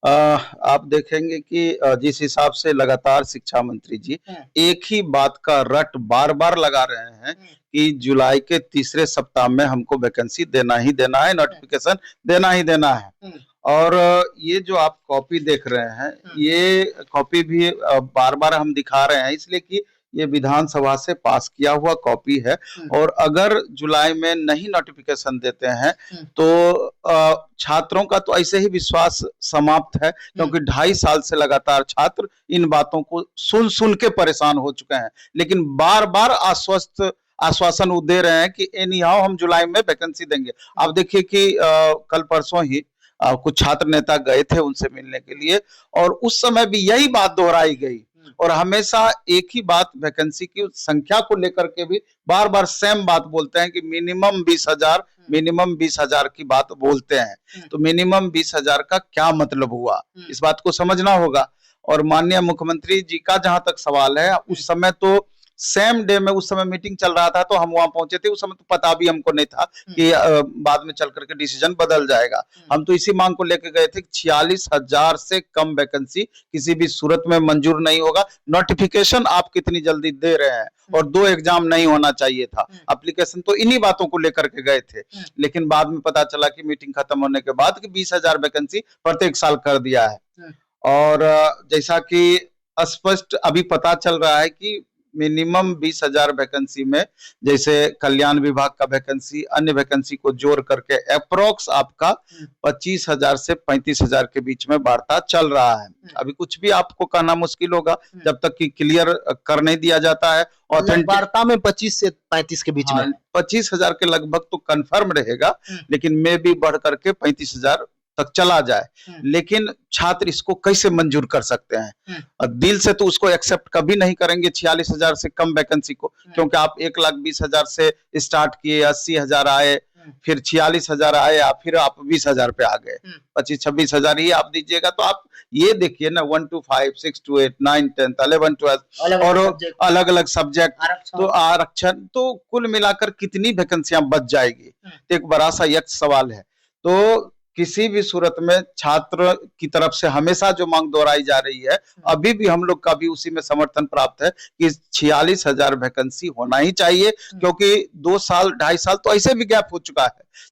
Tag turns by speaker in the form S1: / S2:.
S1: अ, आप देखेंगे कि जिस हिसाब से लगातार शिक्षा मंत्री जी
S2: हुँ,
S1: एक ही बात का रट बार-बार लगा रहे हैं
S2: हुँ,
S1: कि जुलाई के तीसरे सप्ताह में हमको वैकेंसी देना ही देना है,
S2: हुँ,
S1: नोटिफ़िकेशन देना ही देना है।
S2: हुँ,
S1: और ये जो आप कॉपी देख रहे हैं,
S2: हुँ,
S1: ये कॉपी भी बार-बार हम दिखा रहे हैं इसलिए कि ये विधानसभा से पास किया हुआ कॉपी है
S2: हुँ,
S1: और अगर जुलाई में नहीं नोटिफ़िकेशन देते हैं,
S2: हुँ,
S1: तो छात्रों का तो ऐसे ही विश्वास समाप्त है
S2: हुँ,
S1: क्योंकि 2.5 साल से लगातार छात्र इन बातों को सुन-सुन के परेशान हो चुके हैं। लेकिन बार-बार आश्वासन वो दे रहे हैं कि एनी हाउ हम जुलाई में वैकेंसी देंगे।
S2: हुँ,
S1: आप देखिए कि कल परसों ही कुछ छात्र नेता गए थे उनसे मिलने के लिए और उस समय भी यही बात दोहराई गई
S2: हुँ,
S1: और हमेशा एक ही बात वैकेंसी की संख्या को लेकर के भी बार-बार सेम बात बोलते हैं कि
S2: हुँ,
S1: मिनिमम 20,000 की बात बोलते हैं।
S2: हुँ,
S1: तो मिनिमम 20,000 का क्या मतलब हुआ?
S2: हुँ,
S1: इस बात को समझना होगा और माननीय मुख्यमंत्री जी का जहाँ तक सवाल है,
S2: हुँ,
S1: उस समय तो सेम डे में उस समय मीटिंग चल रहा था तो हम वहाँ पहुँचे थे। उस समय तो पता भी हमको नहीं था
S2: हुँ,
S1: कि बाद में चल कर के डिसीजन बदल जाएगा।
S2: हुँ,
S1: हम तो इसी मांग को लेके गए थे कि 46,000 से कम वैकेंसी किसी भी सूरत में मंजूर नहीं होगा। नोटिफ़िकेशन आप कितनी जल्दी दे रहे हैं
S2: हुँ,
S1: और 2 एग्ज़ाम नहीं होना चाहिए था।
S2: हुँ,
S1: एप्लीकेशन तो इन्हीं बातों को लेकर के गए थे।
S2: हुँ,
S1: लेकिन बाद में पता चला कि मीटिंग खत्म होने के बाद कि 20,000 वैकेंसी प्रत्येक साल कर दिया है।
S2: हुँ,
S1: और जैसा कि स्पष्ट अभी पता चल रहा है कि मिनिमम 20,000 वैकेंसी में जैसे कल्याण विभाग का वैकेंसी, अन्य वैकेंसी को जोड़ करके एप्रॉक्स आपका
S2: हुँ,
S1: 25,000 से 35,000 के बीच में वार्ता चल रहा है।
S2: हुँ,
S1: अभी कुछ भी आपको कहना मुश्किल होगा
S2: हुँ।
S1: जब तक कि क्लियर कर नहीं दिया जाता है।
S2: मतलब
S1: ऑथेंटिक
S2: वार्ता में 25 से 35 के बीच में
S1: हाँ,
S2: है।
S1: 25,000 के लगभग तो कन्फर्म रहेगा,
S2: हुँ,
S1: लेकिन मे बी बढ़ करके 35,000 तक चला जाए।
S2: हुँ,
S1: लेकिन छात्र इसको कैसे मंजूर कर सकते हैं?
S2: हुँ,
S1: दिल से तो उसको एक्सेप्ट कभी नहीं करेंगे 46,000 से कम वैकेंसी को,
S2: हुँ,
S1: क्योंकि आप 1,20,000 से स्टार्ट किए, 80,000 आए,
S2: हुँ,
S1: फिर 46,000 आए, फिर आप 20,000 पे आ गए।
S2: हुँ,
S1: 25-26,000 ही आप दीजिएगा तो आप ये देखिए ना 1 टू 5, 6 टू 8, 9, 10, 11, 12
S2: अलग-अलग
S1: और
S2: सब्जेक्ट,
S1: अलग-अलग सब्जेक्ट तो
S2: आरक्षण।
S1: आरक्षण तो कुल मिलाकर कितनी वैकेंसियां बच जाएगी?
S2: हुँ,
S1: तो एक बड़ा सा यक्ष सवाल है। तो किसी भी सूरत में छात्र की तरफ से हमेशा जो मांग दोहराई जा रही है,
S2: हुँ,
S1: अभी भी हम लोग का भी उसी में समर्थन प्राप्त है कि 46,000 वैकेंसी होना ही चाहिए
S2: हुँ,
S1: क्योंकि 2 साल, 2.5 साल तो ऐसे भी गैप हो चुका है।